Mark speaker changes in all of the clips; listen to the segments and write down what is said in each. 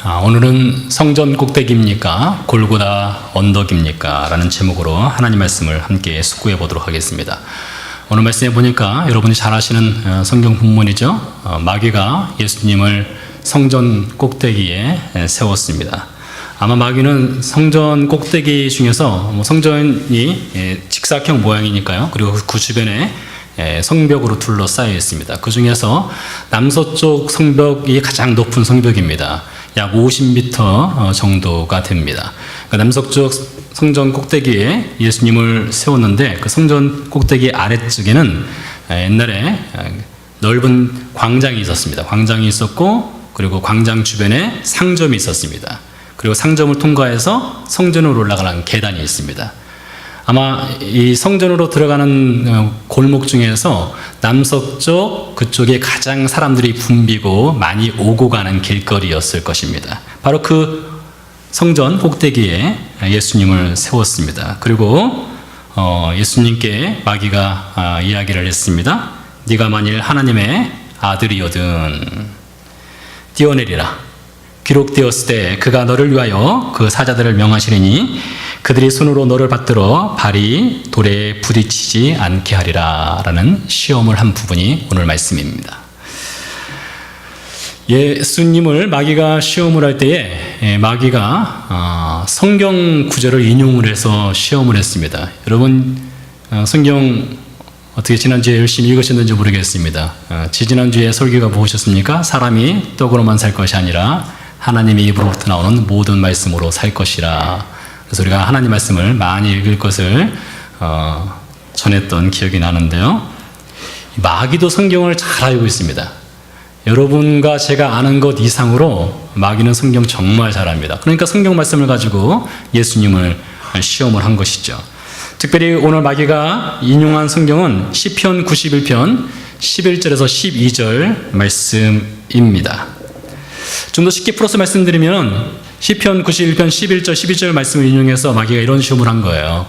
Speaker 1: 오늘은 성전 꼭대기입니까? 골고다 언덕입니까? 라는 제목으로 하나님 말씀을 함께 숙고해 보도록 하겠습니다. 오늘 말씀에 보니까 여러분이 잘 아시는 성경 본문이죠. 마귀가 예수님을 성전 꼭대기에 세웠습니다. 아마 마귀는 성전 꼭대기 중에서 성전이 직사각형 모양이니까요. 그리고 그 주변에 성벽으로 둘러싸여 있습니다. 그 중에서 남서쪽 성벽이 가장 높은 성벽입니다. 약 50m 정도가 됩니다. 그러니까 남서쪽 성전 꼭대기에 예수님을 세웠는데 그 성전 꼭대기 아래쪽에는 옛날에 넓은 광장이 있었습니다. 광장이 있었고 그리고 광장 주변에 상점이 있었습니다. 그리고 상점을 통과해서 성전으로 올라가는 계단이 있습니다. 아마 이 성전으로 들어가는 골목 중에서 남서쪽 그쪽에 가장 사람들이 붐비고 많이 오고 가는 길거리였을 것입니다. 바로 그 성전 꼭대기에 예수님을 세웠습니다. 그리고 예수님께 마귀가 이야기를 했습니다. 네가 만일 하나님의 아들이거든 뛰어내리라. 기록되었을 때 그가 너를 위하여 그 사자들을 명하시리니 그들이 손으로 너를 받들어 발이 돌에 부딪히지 않게 하리라 라는 시험을 한 부분이 오늘 말씀입니다. 예수님을 마귀가 시험을 할 때에 마귀가 성경 구절을 인용을 해서 시험을 했습니다. 여러분 성경 어떻게 지난주에 열심히 읽으셨는지 모르겠습니다. 지지난주에 설교가 보셨습니까? 사람이 떡으로만 살 것이 아니라 하나님의 입으로부터 나오는 모든 말씀으로 살 것이라. 그래서 우리가 하나님 말씀을 많이 읽을 것을 전했던 기억이 나는데요. 마귀도 성경을 잘 알고 있습니다. 여러분과 제가 아는 것 이상으로 마귀는 성경 정말 잘 압니다. 그러니까 성경 말씀을 가지고 예수님을 시험을 한 것이죠. 특별히 오늘 마귀가 인용한 성경은 시편 91편 11절에서 12절 말씀입니다. 좀 더 쉽게 풀어서 말씀드리면 시편 91편 11절 12절 말씀을 인용해서 마귀가 이런 시험을 한 거예요.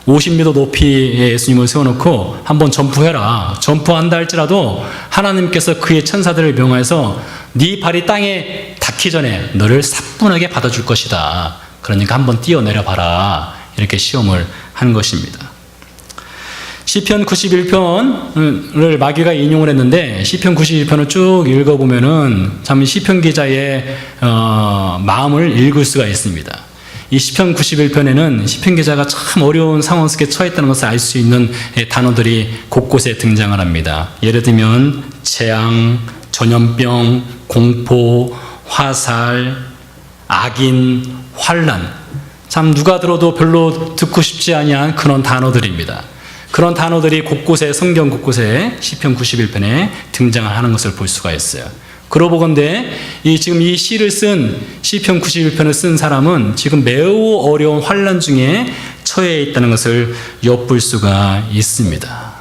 Speaker 1: 50m 높이에 예수님을 세워놓고 한번 점프해라. 점프한다 할지라도 하나님께서 그의 천사들을 명하여서 네 발이 땅에 닿기 전에 너를 사뿐하게 받아줄 것이다. 그러니까 한번 뛰어내려 봐라. 이렇게 시험을 한 것입니다. 시편 91편을 마귀가 인용을 했는데 시편 91편을 쭉 읽어보면은 참 시편 기자의 마음을 읽을 수가 있습니다. 이 시편 91편에는 시편 기자가 참 어려운 상황 속에 처했다는 것을 알 수 있는 단어들이 곳곳에 등장을 합니다. 예를 들면 재앙, 전염병, 공포, 화살, 악인, 환난. 참 누가 들어도 별로 듣고 싶지 아니한 그런 단어들입니다. 그런 단어들이 곳곳에 성경 곳곳에 시편 91편에 등장을 하는 것을 볼 수가 있어요. 그러고 보건대 지금 이 시를 쓴 시편 91편을 쓴 사람은 지금 매우 어려운 환난 중에 처해 있다는 것을 엿볼 수가 있습니다.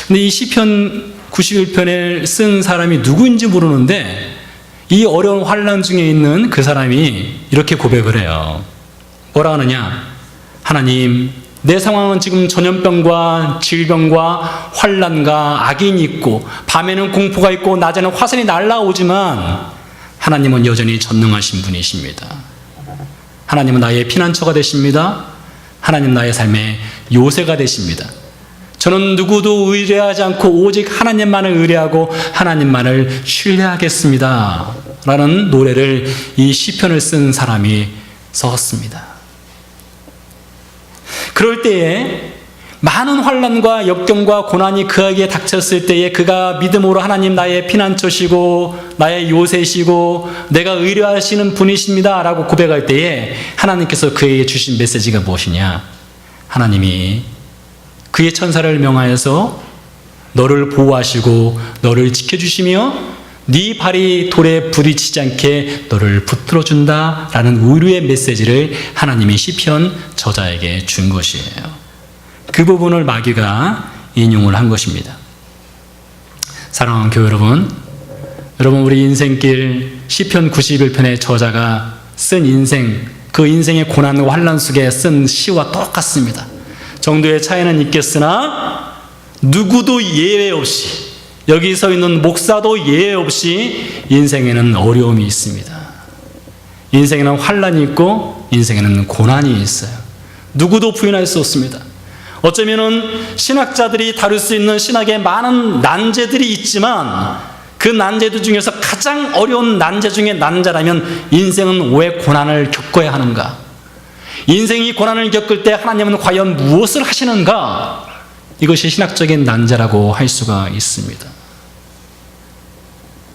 Speaker 1: 근데 이 시편 91편을 쓴 사람이 누구인지 모르는데 이 어려운 환난 중에 있는 그 사람이 이렇게 고백을 해요. 뭐라 하느냐? 하나님, 내 상황은 지금 전염병과 질병과 환난과 악인이 있고 밤에는 공포가 있고 낮에는 화살이 날아오지만 하나님은 여전히 전능하신 분이십니다. 하나님은 나의 피난처가 되십니다. 하나님 나의 삶의 요새가 되십니다. 저는 누구도 의뢰하지 않고 오직 하나님만을 의뢰하고 하나님만을 신뢰하겠습니다. 라는 노래를 이 시편을 쓴 사람이 썼습니다. 그럴 때에 많은 환난과 역경과 고난이 그에게 닥쳤을 때에 그가 믿음으로 하나님 나의 피난처시고 나의 요새시고 내가 의뢰하시는 분이십니다 라고 고백할 때에 하나님께서 그에게 주신 메시지가 무엇이냐? 하나님이 그의 천사를 명하여서 너를 보호하시고 너를 지켜주시며 네 발이 돌에 부딪히지 않게 너를 붙들어준다 라는 의뢰의 메시지를 하나님이 시편 저자에게 준 것이에요. 그 부분을 마귀가 인용을 한 것입니다. 사랑하는 교회 여러분, 우리 인생길 시편 91편의 저자가 쓴 인생, 그 인생의 고난과 환난 속에 쓴 시와 똑같습니다. 정도의 차이는 있겠으나 누구도 예외 없이 여기 서 있는 목사도 예외 없이 인생에는 어려움이 있습니다. 인생에는 환란이 있고 인생에는 고난이 있어요. 누구도 부인할 수 없습니다. 어쩌면은 신학자들이 다룰 수 있는 신학에 많은 난제들이 있지만 그 난제들 중에서 가장 어려운 난제 중에 난제라면 인생은 왜 고난을 겪어야 하는가? 인생이 고난을 겪을 때 하나님은 과연 무엇을 하시는가? 이것이 신학적인 난제라고 할 수가 있습니다.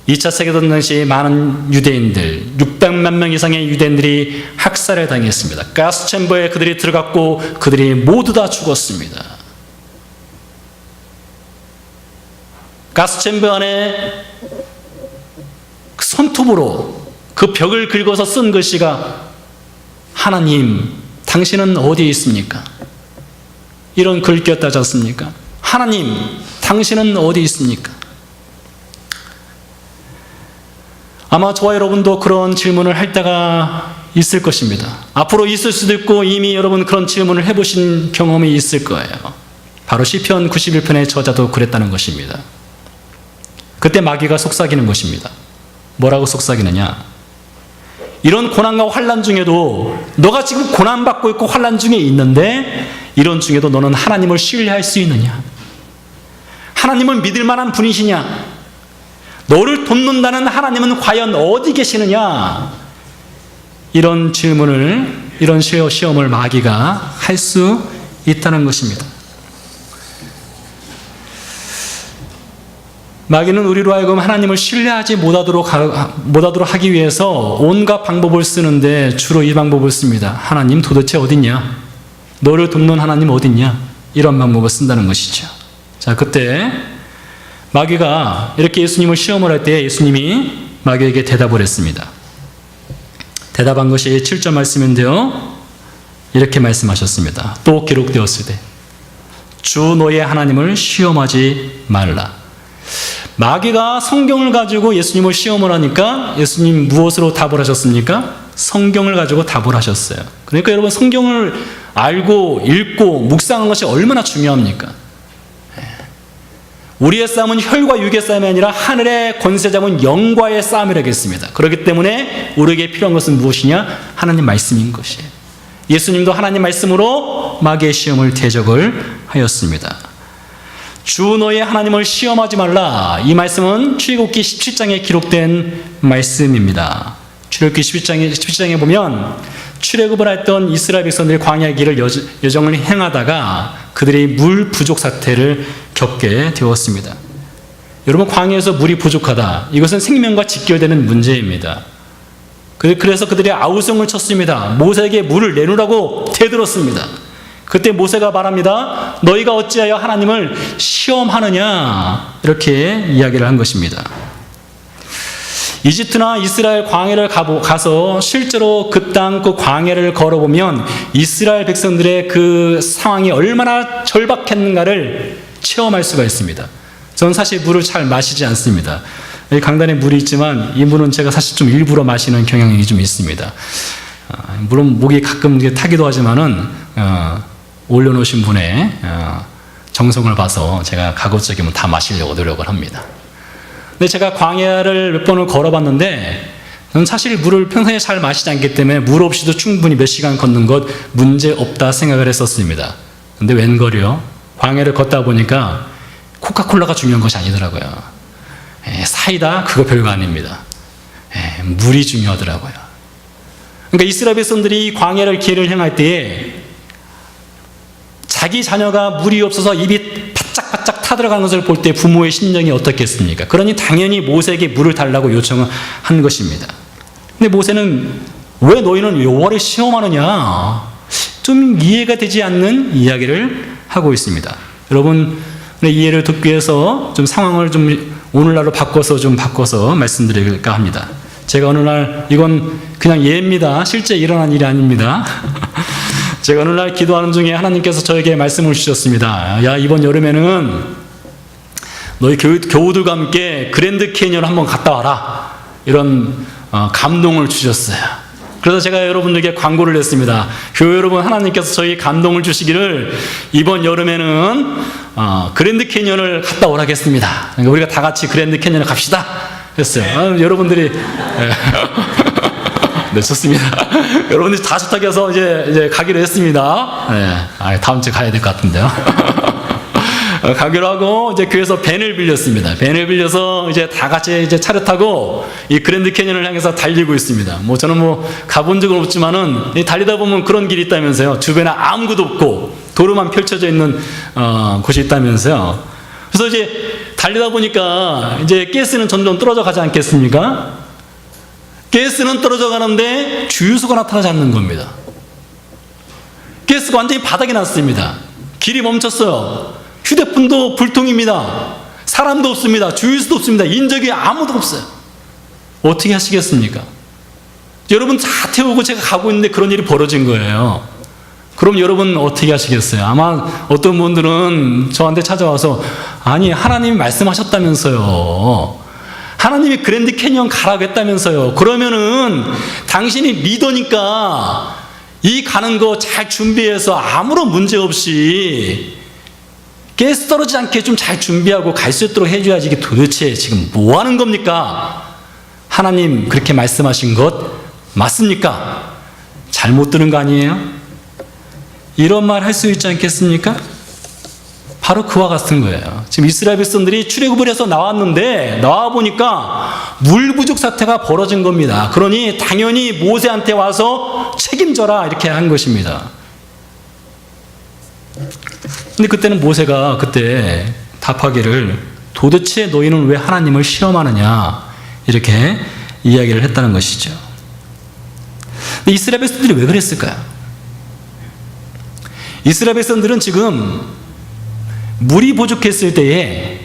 Speaker 1: 2차 세계대전 당시 많은 유대인들, 600만 명 이상의 유대인들이 학살을 당했습니다. 가스챔버에 그들이 들어갔고 그들이 모두 다 죽었습니다. 가스챔버 안에 손톱으로 그 벽을 긁어서 쓴 글씨가 하나님, 당신은 어디에 있습니까? 이런 글귀였다지 않습니까? 하나님, 당신은 어디 있습니까? 아마 저와 여러분도 그런 질문을 할 때가 있을 것입니다. 앞으로 있을 수도 있고 이미 여러분 그런 질문을 해보신 경험이 있을 거예요. 바로 시편 91편의 저자도 그랬다는 것입니다. 그때 마귀가 속삭이는 것입니다. 뭐라고 속삭이느냐? 이런 고난과 환난 중에도 너가 지금 고난받고 있고 환난 중에 있는데 이런 중에도 너는 하나님을 신뢰할 수 있느냐? 하나님을 믿을 만한 분이시냐? 너를 돕는다는 하나님은 과연 어디 계시느냐? 이런 질문을, 이런 시험을 마귀가 할 수 있다는 것입니다. 마귀는 우리로 하여금 하나님을 신뢰하지 못하도록 하기 위해서 온갖 방법을 쓰는데 주로 이 방법을 씁니다. 하나님 도대체 어딨냐? 너를 돕는 하나님 어딨냐? 이런 방법을 쓴다는 것이죠. 자, 그때 마귀가 이렇게 예수님을 시험을 할 때 예수님이 마귀에게 대답을 했습니다. 대답한 것이 7절 말씀인데요. 이렇게 말씀하셨습니다. 또 기록되었을 때 주 너의 하나님을 시험하지 말라. 마귀가 성경을 가지고 예수님을 시험을 하니까 예수님 무엇으로 답을 하셨습니까? 성경을 가지고 답을 하셨어요. 그러니까 여러분 성경을 알고 읽고 묵상하는 것이 얼마나 중요합니까? 우리의 싸움은 혈과 육의 싸움이 아니라 하늘의 권세 잡은 영과의 싸움이라겠습니다. 그렇기 때문에 우리에게 필요한 것은 무엇이냐? 하나님 말씀인 것이에요. 예수님도 하나님 말씀으로 마귀의 시험을 대적을 하였습니다. 주 너의 하나님을 시험하지 말라. 이 말씀은 출애굽기 17장에 기록된 말씀입니다. 출애굽기 17장에 보면 출애굽을 했던 이스라엘 백성들이 광야 길을 여정을 행하다가 그들이 물 부족 사태를 겪게 되었습니다. 여러분 광야에서 물이 부족하다. 이것은 생명과 직결되는 문제입니다. 그래서 그들이 아우성을 쳤습니다. 모세에게 물을 내놓으라고 대들었습니다. 그때 모세가 말합니다. 너희가 어찌하여 하나님을 시험하느냐? 이렇게 이야기를 한 것입니다. 이집트나 이스라엘 광야를 가서 실제로 그 땅 그 광야를 걸어보면 이스라엘 백성들의 그 상황이 얼마나 절박했는가를 체험할 수가 있습니다. 저는 사실 물을 잘 마시지 않습니다. 여기 강단에 물이 있지만 이 물은 제가 사실 좀 일부러 마시는 경향이 좀 있습니다. 물론 목이 가끔 타기도 하지만은 올려놓으신 분의 정성을 봐서 제가 가급적이면 다 마시려고 노력을 합니다. 근데 제가 광야를 몇 번을 걸어봤는데 저는 사실 물을 평소에 잘 마시지 않기 때문에 물 없이도 충분히 몇 시간 걷는 것 문제 없다 생각을 했었습니다. 근데 웬걸요? 광야를 걷다 보니까 코카콜라가 중요한 것이 아니더라고요. 사이다 그거 별거 아닙니다. 물이 중요하더라고요. 그러니까 이스라엘 백성들이 광야를 길을 행할 때에 자기 자녀가 물이 없어서 입이 바짝바짝 타들어가는 것을 볼 때 부모의 심정이 어떻겠습니까? 그러니 당연히 모세에게 물을 달라고 요청을 한 것입니다. 근데 모세는 왜 너희는 여호와를 시험하느냐? 좀 이해가 되지 않는 이야기를 하고 있습니다. 여러분 이해를 돕기 위해서 좀 상황을 좀 오늘날로 바꿔서 말씀드릴까 합니다. 제가 어느 날 이건 그냥 예입니다. 실제 일어난 일이 아닙니다. 제가 어느 날 기도하는 중에 하나님께서 저에게 말씀을 주셨습니다. 야, 이번 여름에는 너희 교우들과 함께 그랜드 캐니언을 한번 갔다 와라. 이런 감동을 주셨어요. 그래서 제가 여러분들에게 광고를 했습니다. 교회 여러분, 하나님께서 저희 감동을 주시기를 이번 여름에는 그랜드 캐니언을 갔다 오라겠습니다. 그러니까 우리가 다 같이 그랜드 캐니언을 갑시다 했어요. 여러분들이 네, 좋습니다. 여러분들이 다 좋다고 해서 이제 가기로 했습니다. 네, 다음 주에 가야 될 것 같은데요. 가기로 하고 이제 교회에서 밴을 빌렸습니다. 밴을 빌려서 이제 다 같이 이제 차를 타고 이 그랜드 캐년을 향해서 달리고 있습니다. 뭐 저는 뭐 가본 적은 없지만은 달리다 보면 그런 길이 있다면서요. 주변에 아무것도 없고 도로만 펼쳐져 있는 곳이 있다면서요. 그래서 이제 달리다 보니까 이제 가스는 점점 떨어져 가지 않겠습니까? 가스는 떨어져 가는데 주유소가 나타나지 않는 겁니다. 가스가 완전히 바닥에 났습니다. 길이 멈췄어요. 휴대폰도 불통입니다. 사람도 없습니다. 주유소도 없습니다. 인적이 아무도 없어요. 어떻게 하시겠습니까? 여러분 다 태우고 제가 가고 있는데 그런 일이 벌어진 거예요. 그럼 여러분 어떻게 하시겠어요? 아마 어떤 분들은 저한테 찾아와서 아니 하나님이 말씀하셨다면서요. 하나님이 그랜드 캐니언 가라고 했다면서요. 그러면은 당신이 믿으니까 이 가는 거 잘 준비해서 아무런 문제 없이 가스 떨어지지 않게 좀 잘 준비하고 갈 수 있도록 해줘야지. 이게 도대체 지금 뭐 하는 겁니까? 하나님 그렇게 말씀하신 것 맞습니까? 잘못 들은 거 아니에요? 이런 말 할 수 있지 않겠습니까? 바로 그와 같은 거예요. 지금 이스라엘 백성들이 출애굽을 해서 나왔는데 나와 보니까 물 부족 사태가 벌어진 겁니다. 그러니 당연히 모세한테 와서 책임져라 이렇게 한 것입니다. 근데 그때는 모세가 그때 답하기를 도대체 너희는 왜 하나님을 시험하느냐 이렇게 이야기를 했다는 것이죠. 근데 이스라엘 백성들이 왜 그랬을까요? 이스라엘 백성들은 지금 물이 부족했을 때에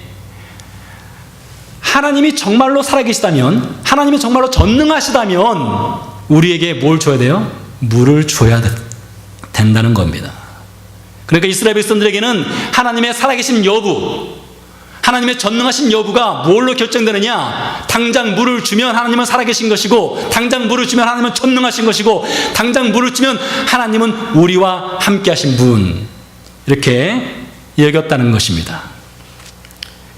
Speaker 1: 하나님이 정말로 살아계시다면, 하나님이 정말로 전능하시다면 우리에게 뭘 줘야 돼요? 물을 줘야 된다는 겁니다. 그러니까 이스라엘 백성들에게는 하나님의 살아계신 여부, 하나님의 전능하신 여부가 뭘로 결정되느냐? 당장 물을 주면 하나님은 살아계신 것이고, 당장 물을 주면 하나님은 전능하신 것이고, 당장 물을 주면 하나님은 우리와 함께 하신 분, 이렇게 여겼다는 것입니다.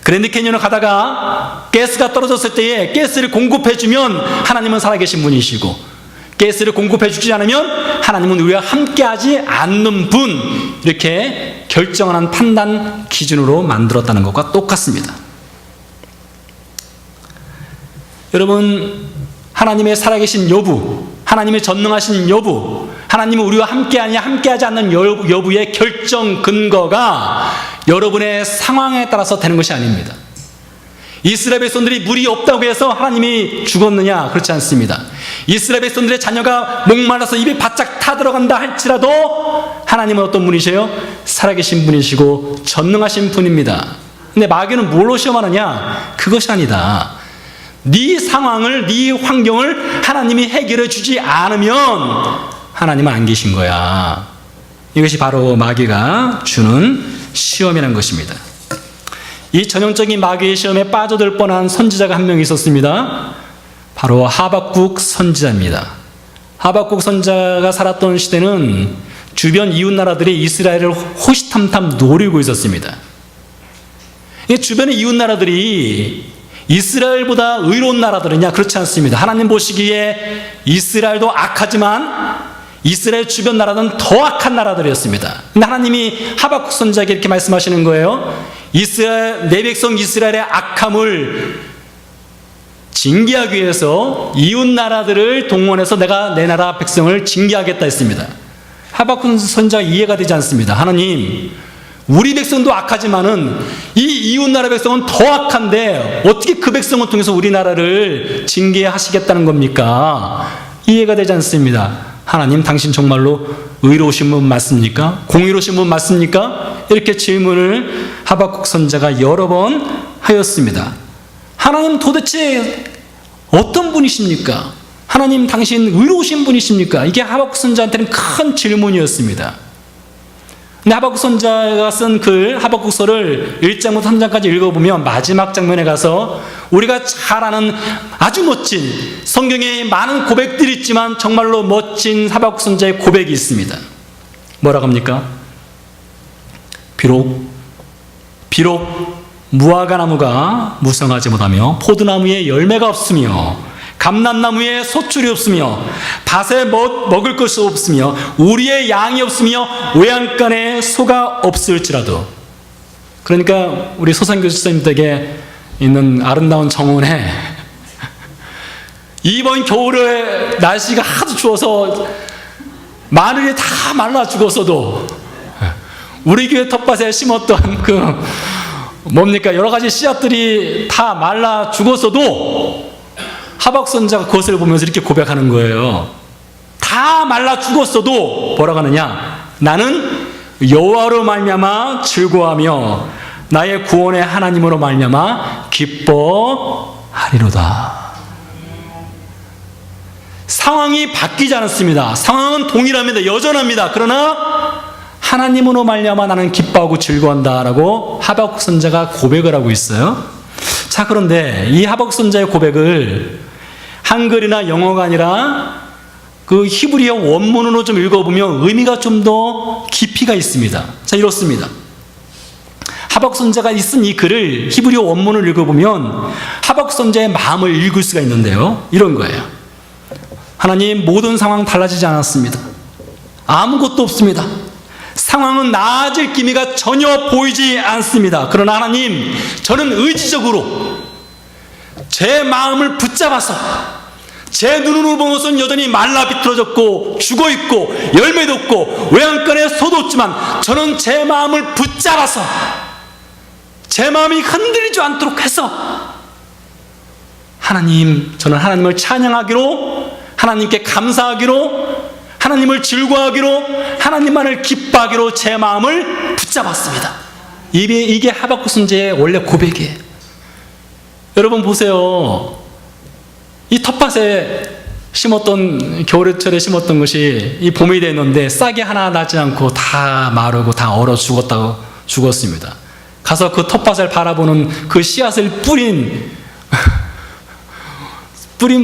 Speaker 1: 그랜드 캐니언을 가다가 가스가 떨어졌을 때에 가스를 공급해주면 하나님은 살아계신 분이시고, 가스를 공급해주지 않으면 하나님은 우리와 함께하지 않는 분, 이렇게 결정하는 판단 기준으로 만들었다는 것과 똑같습니다. 여러분, 하나님의 살아계신 여부, 하나님의 전능하신 여부, 하나님은 우리와 함께하냐 함께하지 않는 여부의 결정 근거가 여러분의 상황에 따라서 되는 것이 아닙니다. 이스라엘 백성들이 물이 없다고 해서 하나님이 죽었느냐? 그렇지 않습니다. 이스라엘 백성들의 자녀가 목말라서 입에 바짝 타들어간다 할지라도 하나님은 어떤 분이세요? 살아계신 분이시고 전능하신 분입니다. 근데 마귀는 뭘로 시험하느냐? 그것이 아니다. 네 상황을, 네 환경을 하나님이 해결해 주지 않으면 하나님은 안 계신 거야. 이것이 바로 마귀가 주는 시험이라는 것입니다. 이 전형적인 마귀의 시험에 빠져들 뻔한 선지자가 한 명 있었습니다. 바로 하박국 선지자입니다. 하박국 선지자가 살았던 시대는 주변 이웃 나라들이 이스라엘을 호시탐탐 노리고 있었습니다. 주변의 이웃 나라들이 이스라엘보다 의로운 나라들이냐? 그렇지 않습니다. 하나님 보시기에 이스라엘도 악하지만 이스라엘 주변 나라는 더 악한 나라들이었습니다. 근데 하나님이 하박국 선지자에게 이렇게 말씀하시는 거예요. 내 백성 이스라엘의 악함을 징계하기 위해서 이웃 나라들을 동원해서 내가 내 나라 백성을 징계하겠다 했습니다. 하박국 선지자가 이해가 되지 않습니다. 하나님, 우리 백성도 악하지만은 이 이웃 나라 백성은 더 악한데 어떻게 그 백성을 통해서 우리나라를 징계하시겠다는 겁니까? 이해가 되지 않습니다. 하나님, 당신 정말로 의로우신 분 맞습니까? 공의로우신 분 맞습니까? 이렇게 질문을 하박국 선지자가 여러 번 하였습니다. 하나님 도대체 어떤 분이십니까? 하나님 당신 의로우신 분이십니까? 이게 하박국 선지자한테는 큰 질문이었습니다. 근데 하박국 선지자가 쓴 글 하박국서를 1장부터 3장까지 읽어보면 마지막 장면에 가서 우리가 잘 아는 아주 멋진, 성경에 많은 고백들이 있지만 정말로 멋진 하박국 선지자의 고백이 있습니다. 뭐라고 합니까? 비록 무화과 나무가 무성하지 못하며 포도나무에 열매가 없으며 감람나무에 소출이 없으며 밭에 먹을 것이 없으며 우리의 양이 없으며 외양간에 소가 없을지라도. 그러니까 우리 소상교 집사님 댁에 있는 아름다운 정원에 이번 겨울에 날씨가 하도 추워서 마늘이 다 말라 죽었어도 우리 교회 텃밭에 심었던 여러 가지 씨앗들이 다 말라 죽었어도 하박국 선지자가 그것을 보면서 이렇게 고백하는 거예요. 다 말라 죽었어도 뭐라고 하느냐? 나는 여호와로 말미암아 즐거워하며 나의 구원의 하나님으로 말미암아 기뻐하리로다. 상황이 바뀌지 않았습니다. 상황은 동일합니다. 여전합니다. 그러나 하나님으로 말미암아 나는 기뻐하고 즐거워한다라고 하박국 선지자가 고백을 하고 있어요. 자, 그런데 이 하박국 선지자의 고백을 한글이나 영어가 아니라 그 히브리어 원문으로 좀 읽어보면 의미가 좀 더 깊이가 있습니다. 자, 이렇습니다. 하박국 선지자가 쓴 이 글을 히브리어 원문을 읽어보면 하박국 선지자의 마음을 읽을 수가 있는데요. 이런 거예요. 하나님, 모든 상황 달라지지 않았습니다. 아무것도 없습니다. 상황은 나아질 기미가 전혀 보이지 않습니다. 그러나 하나님, 저는 의지적으로 제 마음을 붙잡아서 제 눈으로 본 것은 여전히 말라 비틀어졌고 죽어있고 열매도 없고 외양간에 소도 없지만 저는 제 마음을 붙잡아서 제 마음이 흔들리지 않도록 해서 하나님, 저는 하나님을 찬양하기로, 하나님께 감사하기로, 하나님을 즐거워하기로, 하나님만을 기뻐하기로 제 마음을 붙잡았습니다. 이게 하박국 선지자의 원래 고백이에요. 여러분 보세요. 이 텃밭에 심었던, 겨울철에 심었던 것이 이 봄이 됐는데 싹이 하나 나지 않고 다 마르고 다 얼어 죽었습니다. 가서 그 텃밭을 바라보는 그 씨앗을 뿌린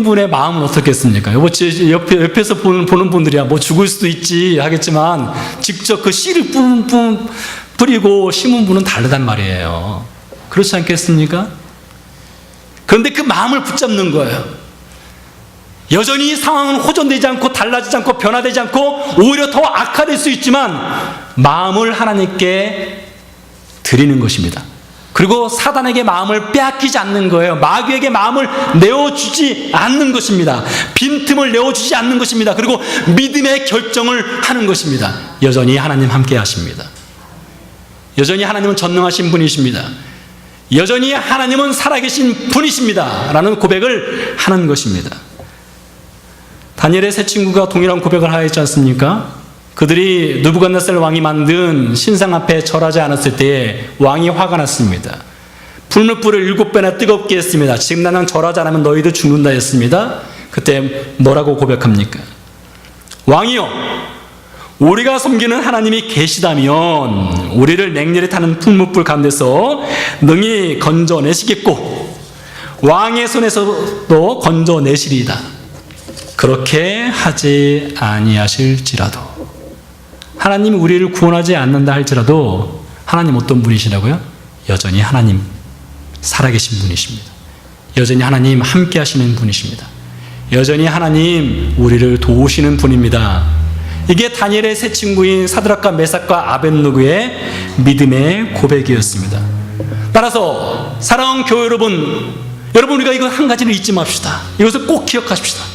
Speaker 1: 분의 마음은 어떻겠습니까? 옆에서 보는 분들이야 뭐 죽을 수도 있지 하겠지만 직접 그 씨를 뿌리고 심은 분은 다르단 말이에요. 그렇지 않겠습니까? 그런데 그 마음을 붙잡는 거예요. 여전히 상황은 호전되지 않고 달라지지 않고 변화되지 않고 오히려 더 악화될 수 있지만 마음을 하나님께 드리는 것입니다. 그리고 사단에게 마음을 빼앗기지 않는 거예요. 마귀에게 마음을 내어주지 않는 것입니다. 빈틈을 내어주지 않는 것입니다. 그리고 믿음의 결정을 하는 것입니다. 여전히 하나님 함께 하십니다. 여전히 하나님은 전능하신 분이십니다. 여전히 하나님은 살아계신 분이십니다. 라는 고백을 하는 것입니다. 다니엘의 세 친구가 동일한 고백을 하였지 않습니까? 그들이 느부갓네살 왕이 만든 신상 앞에 절하지 않았을 때에 왕이 화가 났습니다. 풀무불을 7배나 뜨겁게 했습니다. 지금 나는 절하지 않으면 너희도 죽는다 했습니다. 그때 뭐라고 고백합니까? 왕이여, 우리가 섬기는 하나님이 계시다면 우리를 냉렬히 타는 풀무불 가운데서 능히 건져내시겠고 왕의 손에서도 건져내시리이다. 그렇게 하지 아니하실지라도. 하나님이 우리를 구원하지 않는다 할지라도 하나님 어떤 분이시라고요? 여전히 하나님 살아계신 분이십니다. 여전히 하나님 함께 하시는 분이십니다. 여전히 하나님 우리를 도우시는 분입니다. 이게 다니엘의 세 친구인 사드락과 메삭과 아벳느고의 믿음의 고백이었습니다. 따라서 사랑하는 교회 여러분, 우리가 이거 한 가지를 잊지 맙시다. 이것을 꼭 기억하십시다.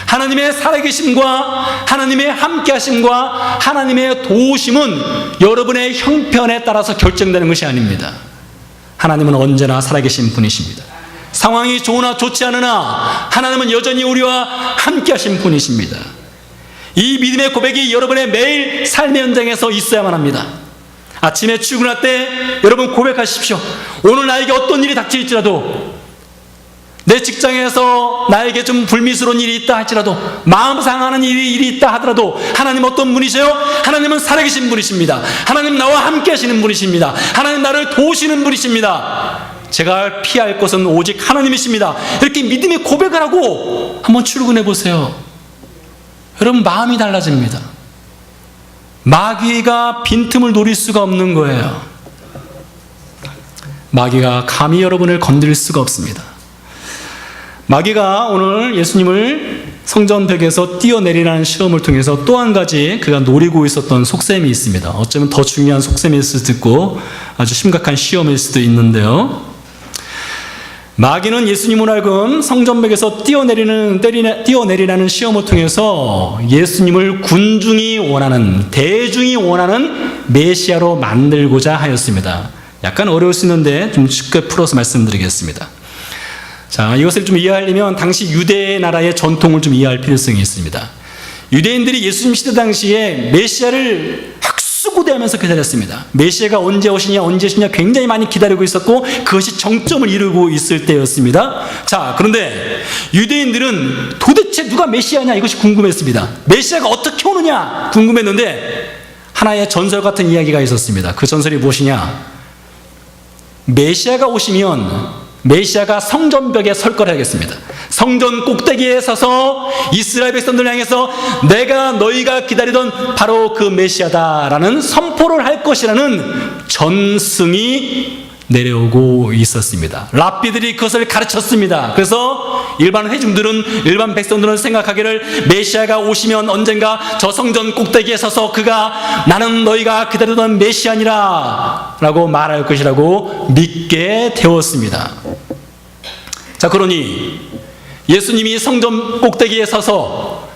Speaker 1: 하나님의 살아계심과 하나님의 함께하심과 하나님의 도우심은 여러분의 형편에 따라서 결정되는 것이 아닙니다. 하나님은 언제나 살아계신 분이십니다. 상황이 좋으나 좋지 않으나 하나님은 여전히 우리와 함께하신 분이십니다. 이 믿음의 고백이 여러분의 매일 삶의 현장에서 있어야만 합니다. 아침에 출근할 때 여러분 고백하십시오. 오늘 나에게 어떤 일이 닥칠지라도, 내 직장에서 나에게 좀 불미스러운 일이 있다 할지라도, 마음 상하는 일이 있다 하더라도 하나님 어떤 분이세요? 하나님은 살아계신 분이십니다. 하나님 나와 함께 하시는 분이십니다. 하나님 나를 도우시는 분이십니다. 제가 피할 것은 오직 하나님이십니다. 이렇게 믿음의 고백을 하고 한번 출근해 보세요. 여러분 마음이 달라집니다. 마귀가 빈틈을 노릴 수가 없는 거예요. 마귀가 감히 여러분을 건드릴 수가 없습니다. 마귀가 오늘 예수님을 성전벽에서 뛰어내리라는 시험을 통해서 또 한 가지 그가 노리고 있었던 속셈이 있습니다. 어쩌면 더 중요한 속셈일 수도 있고 아주 심각한 시험일 수도 있는데요. 마귀는 예수님을 하여금 성전벽에서 뛰어내리라는 시험을 통해서 예수님을 군중이 원하는, 대중이 원하는 메시아로 만들고자 하였습니다. 약간 어려울 수 있는데 좀 쉽게 풀어서 말씀드리겠습니다. 자, 이것을 좀 이해하려면 당시 유대 나라의 전통을 좀 이해할 필요성이 있습니다. 유대인들이 예수님 시대 당시에 메시아를 학수고대하면서 기다렸습니다. 메시아가 언제 오시냐 굉장히 많이 기다리고 있었고 그것이 정점을 이루고 있을 때였습니다. 자, 그런데 유대인들은 도대체 누가 메시아냐 이것이 궁금했습니다. 메시아가 어떻게 오느냐 궁금했는데 하나의 전설 같은 이야기가 있었습니다. 그 전설이 무엇이냐? 메시아가 오시면 메시아가 성전벽에 설 거라 하겠습니다. 성전 꼭대기에 서서 이스라엘 백성들을 향해서 내가 너희가 기다리던 바로 그 메시아다라는 선포를 할 것이라는 전승이 내려오고 있었습니다. 랍비들이 그것을 가르쳤습니다. 그래서 일반 백성들은 생각하기를 메시아가 오시면 언젠가 저 성전 꼭대기에 서서 그가 나는 너희가 기다리던 메시아니라 라고 말할 것이라고 믿게 되었습니다. 자, 그러니 예수님이 성전 꼭대기에 서서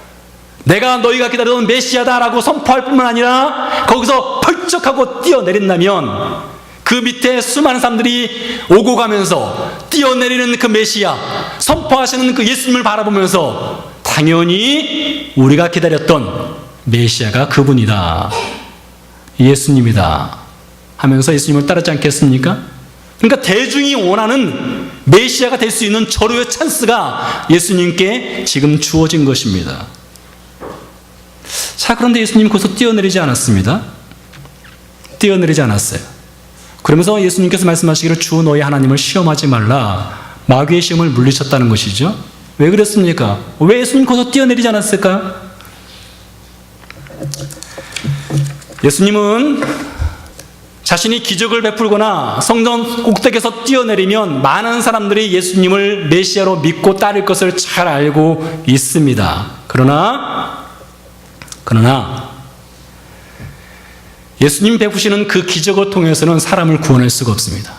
Speaker 1: 내가 너희가 기다리던 메시아다라고 선포할 뿐만 아니라 거기서 펄쩍하고 뛰어내린다면 그 밑에 수많은 사람들이 오고 가면서 뛰어내리는 그 메시아, 선포하시는 그 예수님을 바라보면서 당연히 우리가 기다렸던 메시아가 그분이다, 예수님이다 하면서 예수님을 따르지 않겠습니까? 그러니까 대중이 원하는 메시아가 될 수 있는 절호의 찬스가 예수님께 지금 주어진 것입니다. 자, 그런데 예수님이 거기서 뛰어내리지 않았습니다. 뛰어내리지 않았어요. 그러면서 예수님께서 말씀하시기를 주 너희 하나님을 시험하지 말라, 마귀의 시험을 물리쳤다는 것이죠. 왜 그랬습니까? 왜 예수님 거기서 뛰어내리지 않았을까요? 예수님은 자신이 기적을 베풀거나 성전 꼭대기에서 뛰어내리면 많은 사람들이 예수님을 메시아로 믿고 따를 것을 잘 알고 있습니다. 그러나 예수님 베푸시는 그 기적을 통해서는 사람을 구원할 수가 없습니다.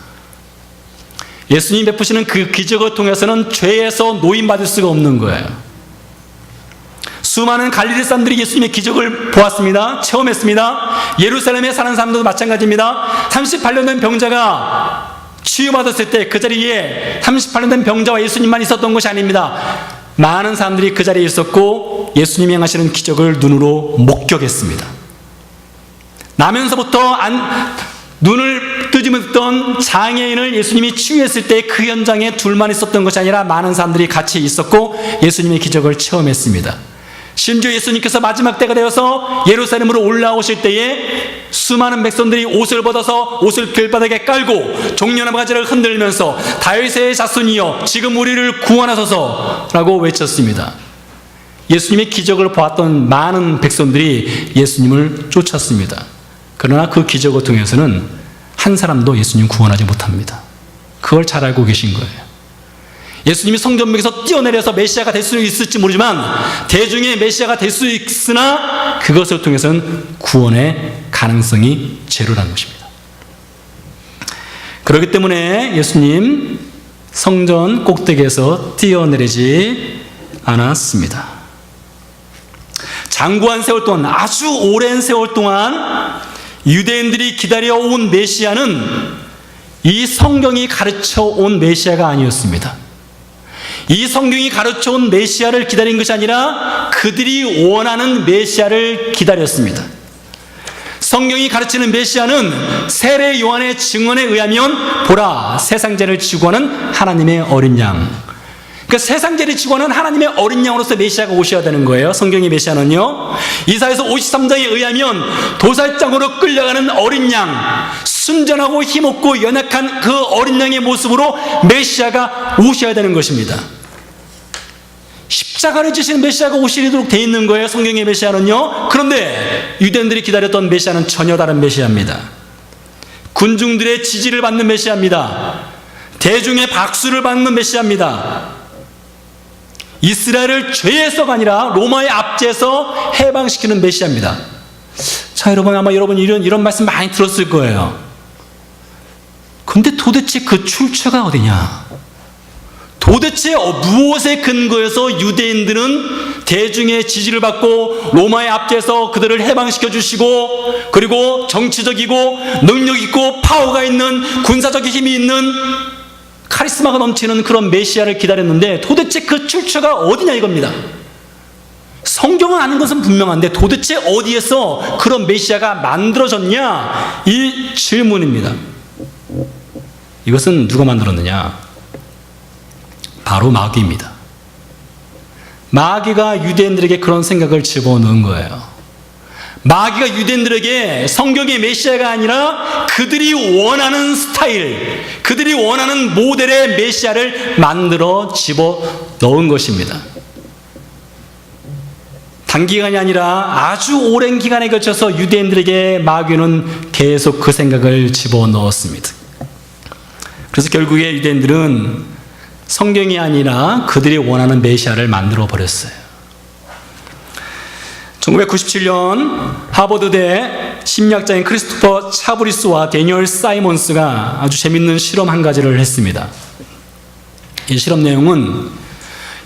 Speaker 1: 예수님 베푸시는 그 기적을 통해서는 죄에서 노임받을 수가 없는 거예요. 수많은 갈릴리 사람들이 예수님의 기적을 보았습니다. 체험했습니다. 예루살렘에 사는 사람들도 마찬가지입니다. 38년 된 병자가 치유받았을 때 그 자리에 38년 된 병자와 예수님만 있었던 것이 아닙니다. 많은 사람들이 그 자리에 있었고 예수님이 행하시는 기적을 눈으로 목격했습니다. 나면서부터 눈을 뜨지못했던 장애인을 예수님이 치유했을 때 그 현장에 둘만 있었던 것이 아니라 많은 사람들이 같이 있었고 예수님의 기적을 체험했습니다. 심지어 예수님께서 마지막 때가 되어서 예루살렘으로 올라오실 때에 수많은 백성들이 옷을 벗어서 옷을 길바닥에 깔고 종려나무가지를 흔들면서 다윗의 자손이여 지금 우리를 구원하소서 라고 외쳤습니다. 예수님의 기적을 보았던 많은 백성들이 예수님을 쫓았습니다. 그러나 그 기적을 통해서는 한 사람도 예수님 구원하지 못합니다. 그걸 잘 알고 계신 거예요. 예수님이 성전벽에서 뛰어내려서 메시아가 될 수 있을지 모르지만 대중의 메시아가 될 수 있으나 그것을 통해서는 구원의 가능성이 제로라는 것입니다. 그렇기 때문에 예수님 성전 꼭대기에서 뛰어내리지 않았습니다. 장구한 세월 동안, 아주 오랜 세월 동안 유대인들이 기다려온 메시아는 이 성경이 가르쳐온 메시아가 아니었습니다. 이 성경이 가르쳐온 메시아를 기다린 것이 아니라 그들이 원하는 메시아를 기다렸습니다. 성경이 가르치는 메시아는 세례 요한의 증언에 의하면 보라 세상죄를 지고 하는 하나님의 어린 양, 그러니까 세상죄를 지고 하는 하나님의 어린 양으로서 메시아가 오셔야 되는 거예요. 성경의 메시아는요, 이사야서 53장에 의하면 도살장으로 끌려가는 어린 양, 순전하고 힘없고 연약한 그 어린 양의 모습으로 메시아가 오셔야 되는 것입니다. 십자가를 지신 메시아가 오시도록 되어 있는 거예요, 성경의 메시아는요. 그런데 유대인들이 기다렸던 메시아는 전혀 다른 메시아입니다. 군중들의 지지를 받는 메시아입니다. 대중의 박수를 받는 메시아입니다. 이스라엘을 죄에서가 아니라 로마의 압제에서 해방시키는 메시아입니다. 자, 여러분, 아마 여러분 이런 말씀 많이 들었을 거예요. 근데 도대체 그 출처가 어디냐? 도대체 무엇에 근거해서 유대인들은 대중의 지지를 받고 로마의 압제에서 그들을 해방시켜 주시고, 그리고 정치적이고 능력 있고 파워가 있는, 군사적 힘이 있는, 카리스마가 넘치는 그런 메시아를 기다렸는데 도대체 그 출처가 어디냐 이겁니다. 성경은 아는 것은 분명한데 도대체 어디에서 그런 메시아가 만들어졌냐, 이 질문입니다. 이것은 누가 만들었느냐? 바로 마귀입니다. 마귀가 유대인들에게 그런 생각을 집어넣은 거예요. 마귀가 유대인들에게 성경의 메시아가 아니라 그들이 원하는 스타일, 그들이 원하는 모델의 메시아를 만들어 집어넣은 것입니다. 단기간이 아니라 아주 오랜 기간에 걸쳐서 유대인들에게 마귀는 계속 그 생각을 집어넣었습니다. 그래서 결국에 유대인들은 성경이 아니라 그들이 원하는 메시아를 만들어 버렸어요. 1997년 하버드대 심리학자인 크리스토퍼 차브리스와 데니얼 사이먼스가 아주 재밌는 실험 한 가지를 했습니다. 이 실험 내용은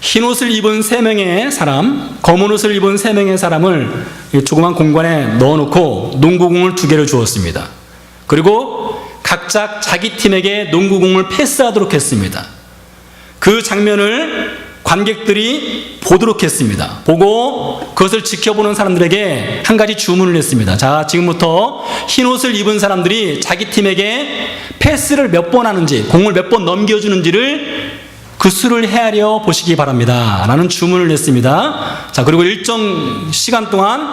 Speaker 1: 흰 옷을 입은 3명의 사람, 검은 옷을 입은 3명의 사람을 조그만 공간에 넣어놓고 농구공을 2개를 주었습니다. 그리고 각자 자기 팀에게 농구공을 패스하도록 했습니다. 그 장면을 관객들이 보도록 했습니다. 보고 그것을 지켜보는 사람들에게 한 가지 주문을 했습니다. 자, 지금부터 흰 옷을 입은 사람들이 자기 팀에게 패스를 몇 번 하는지, 공을 몇 번 넘겨주는지를 그 수를 헤아려 보시기 바랍니다. 라는 주문을 했습니다. 자, 그리고 일정 시간 동안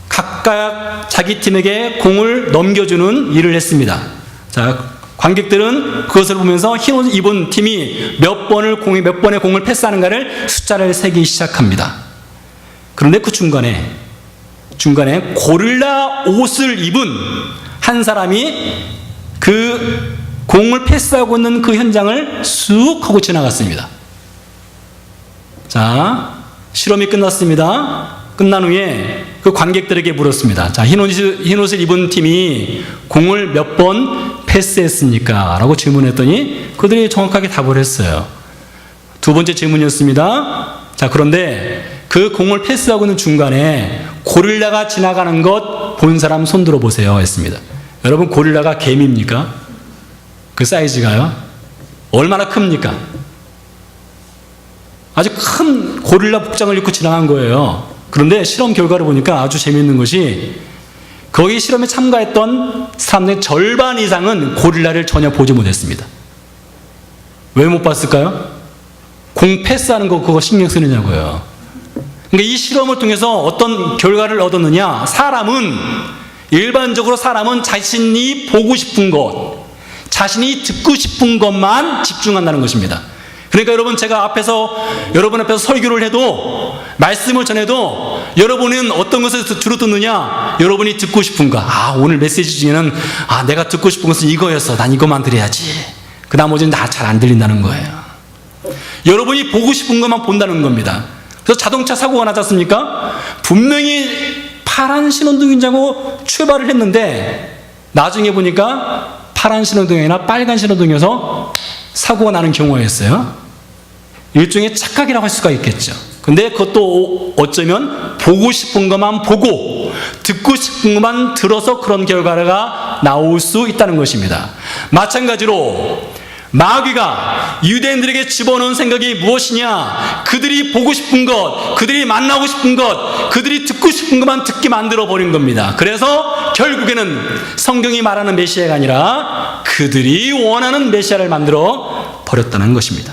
Speaker 1: 각각 자기 팀에게 공을 넘겨주는 일을 했습니다. 자, 관객들은 그것을 보면서 흰 옷 입은 팀이 몇 번의 공을 패스하는가를 숫자를 세기 시작합니다. 그런데 그 중간에 고릴라 옷을 입은 한 사람이 그 공을 패스하고 있는 그 현장을 쑥 하고 지나갔습니다. 자, 실험이 끝났습니다. 끝난 후에 그 관객들에게 물었습니다. 자, 흰 옷을 입은 팀이 공을 몇 번 패스했습니까? 라고 질문했더니 그들이 정확하게 답을 했어요. 2번째 질문이었습니다. 자, 그런데 그 공을 패스하고 있는 중간에 고릴라가 지나가는 것 본 사람 손 들어보세요 했습니다. 여러분, 고릴라가 개미입니까? 그 사이즈가요? 얼마나 큽니까? 아주 큰 고릴라 복장을 입고 지나간 거예요. 그런데 실험 결과를 보니까 아주 재미있는 것이, 거기 실험에 참가했던 사람들의 절반 이상은 고릴라를 전혀 보지 못했습니다. 왜 못 봤을까요? 공 패스하는 거 그거 신경 쓰느냐고요. 그러니까 이 실험을 통해서 어떤 결과를 얻었느냐? 일반적으로 사람은 자신이 보고 싶은 것, 자신이 듣고 싶은 것만 집중한다는 것입니다. 그러니까 여러분, 제가 여러분 앞에서 설교를 해도, 말씀을 전해도 여러분은 어떤 것을 주로 듣느냐? 여러분이 듣고 싶은 거. 오늘 메시지 중에는 내가 듣고 싶은 것은 이거였어. 난 이것만 들어야지. 그 나머지는 다 잘 안 들린다는 거예요. 여러분이 보고 싶은 것만 본다는 겁니다. 그래서 자동차 사고가 나지 않습니까? 분명히 파란 신호등이라고 출발을 했는데 나중에 보니까 파란 신호등이 아니라 빨간 신호등이어서 사고가 나는 경우가 있어요. 일종의 착각이라고 할 수가 있겠죠. 근데 그것도 어쩌면 보고 싶은 것만 보고 듣고 싶은 것만 들어서 그런 결과가 나올 수 있다는 것입니다. 마찬가지로 마귀가 유대인들에게 집어넣은 생각이 무엇이냐? 그들이 보고 싶은 것, 그들이 만나고 싶은 것, 그들이 듣고 싶은 것만 듣게 만들어 버린 겁니다. 그래서 결국에는 성경이 말하는 메시아가 아니라 그들이 원하는 메시아를 만들어 버렸다는 것입니다.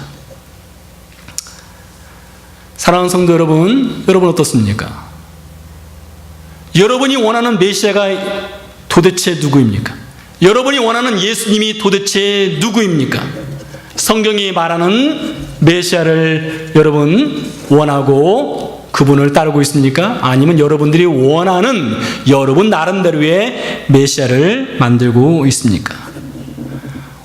Speaker 1: 사랑하는 성도 여러분 어떻습니까? 여러분이 원하는 메시아가 도대체 누구입니까? 여러분이 원하는 예수님이 도대체 누구입니까? 성경이 말하는 메시아를 여러분 원하고 그분을 따르고 있습니까? 아니면 여러분들이 원하는 여러분 나름대로의 메시아를 만들고 있습니까?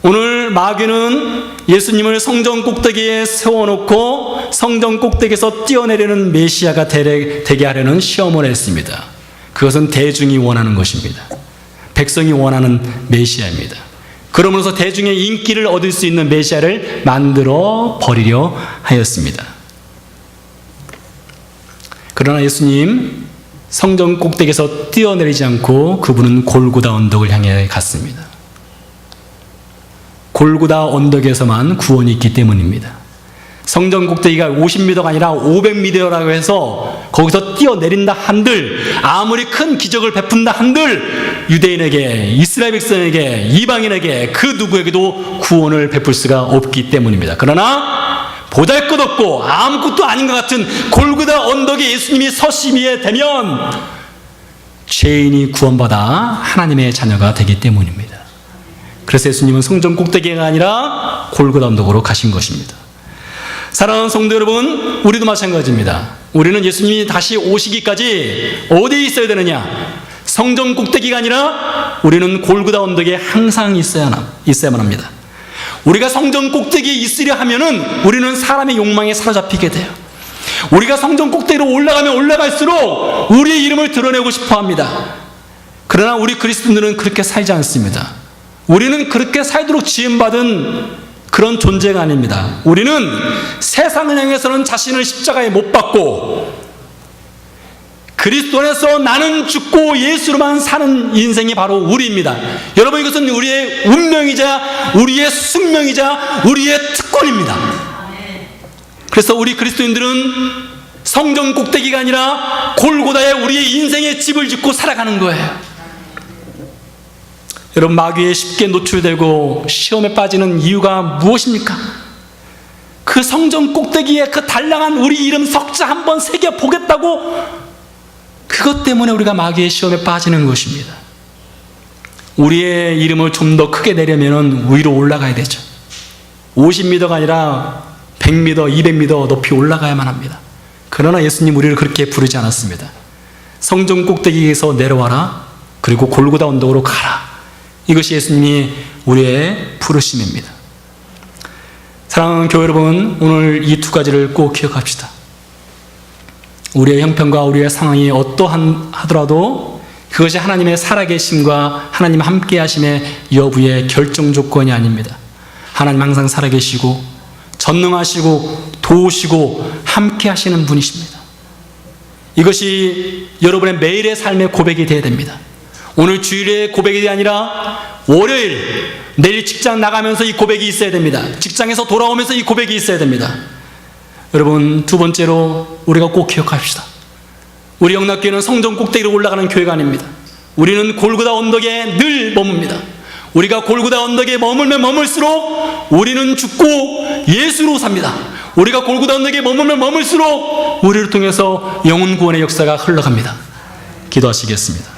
Speaker 1: 오늘 마귀는 예수님을 성전 꼭대기에 세워놓고 성전 꼭대기에서 뛰어내리는 메시아가 되게 하려는 시험을 했습니다. 그것은 대중이 원하는 것입니다. 백성이 원하는 메시아입니다. 그러면서 대중의 인기를 얻을 수 있는 메시아를 만들어 버리려 하였습니다. 그러나 예수님 성전 꼭대기에서 뛰어내리지 않고 그분은 골고다 언덕을 향해 갔습니다. 골고다 언덕에서만 구원이 있기 때문입니다. 성전 꼭대기가 50m가 아니라 500m라고 해서 거기서 뛰어내린다 한들, 아무리 큰 기적을 베푼다 한들 유대인에게, 이스라엘 백성에게, 이방인에게 그 누구에게도 구원을 베풀 수가 없기 때문입니다. 그러나 보잘것없고 아무것도 아닌 것 같은 골고다 언덕에 예수님이 서시미에 되면 죄인이 구원받아 하나님의 자녀가 되기 때문입니다. 그래서 예수님은 성전 꼭대기가 아니라 골고다 언덕으로 가신 것입니다. 사랑하는 성도 여러분, 우리도 마찬가지입니다. 우리는 예수님이 다시 오시기까지 어디에 있어야 되느냐? 성전 꼭대기가 아니라 우리는 골고다 언덕에 항상 있어야만 합니다. 우리가 성전 꼭대기에 있으려 하면은 우리는 사람의 욕망에 사로잡히게 돼요. 우리가 성전 꼭대기로 올라가면 올라갈수록 우리의 이름을 드러내고 싶어 합니다. 그러나 우리 그리스도인들은 그렇게 살지 않습니다. 우리는 그렇게 살도록 지음받은 그런 존재가 아닙니다. 우리는 세상을 향해서는 자신을 십자가에 못 박고 그리스도 안에서 나는 죽고 예수로만 사는 인생이 바로 우리입니다. 여러분, 이것은 우리의 운명이자 우리의 숙명이자 우리의 특권입니다. 그래서 우리 그리스도인들은 성전 꼭대기가 아니라 골고다에 우리의 인생의 집을 짓고 살아가는 거예요. 여러분, 마귀에 쉽게 노출되고 시험에 빠지는 이유가 무엇입니까? 그 성전 꼭대기에 그 단량한 우리 이름 석자 한번 새겨보겠다고, 그것 때문에 우리가 마귀의 시험에 빠지는 것입니다. 우리의 이름을 좀 더 크게 내려면 위로 올라가야 되죠. 50m가 아니라 100m, 200m 높이 올라가야만 합니다. 그러나 예수님 우리를 그렇게 부르지 않았습니다. 성전 꼭대기에서 내려와라, 그리고 골고다 언덕으로 가라. 이것이 예수님이 우리의 부르심입니다. 사랑하는 교회 여러분, 오늘 이 두 가지를 꼭 기억합시다. 우리의 형편과 우리의 상황이 어떠하더라도 그것이 하나님의 살아계심과 하나님 함께 하심의 여부의 결정 조건이 아닙니다. 하나님 항상 살아계시고 전능하시고 도우시고 함께 하시는 분이십니다. 이것이 여러분의 매일의 삶의 고백이 되어야 됩니다. 오늘 주일의 고백이 아니라 월요일, 내일 직장 나가면서 이 고백이 있어야 됩니다. 직장에서 돌아오면서 이 고백이 있어야 됩니다. 여러분, 두 번째로 우리가 꼭 기억합시다. 우리 영락교회는 성전 꼭대기로 올라가는 교회가 아닙니다. 우리는 골고다 언덕에 늘 머뭅니다. 우리가 골고다 언덕에 머물면 머물수록 우리는 죽고 예수로 삽니다. 우리가 골고다 언덕에 머물면 머물수록 우리를 통해서 영혼 구원의 역사가 흘러갑니다. 기도하시겠습니다.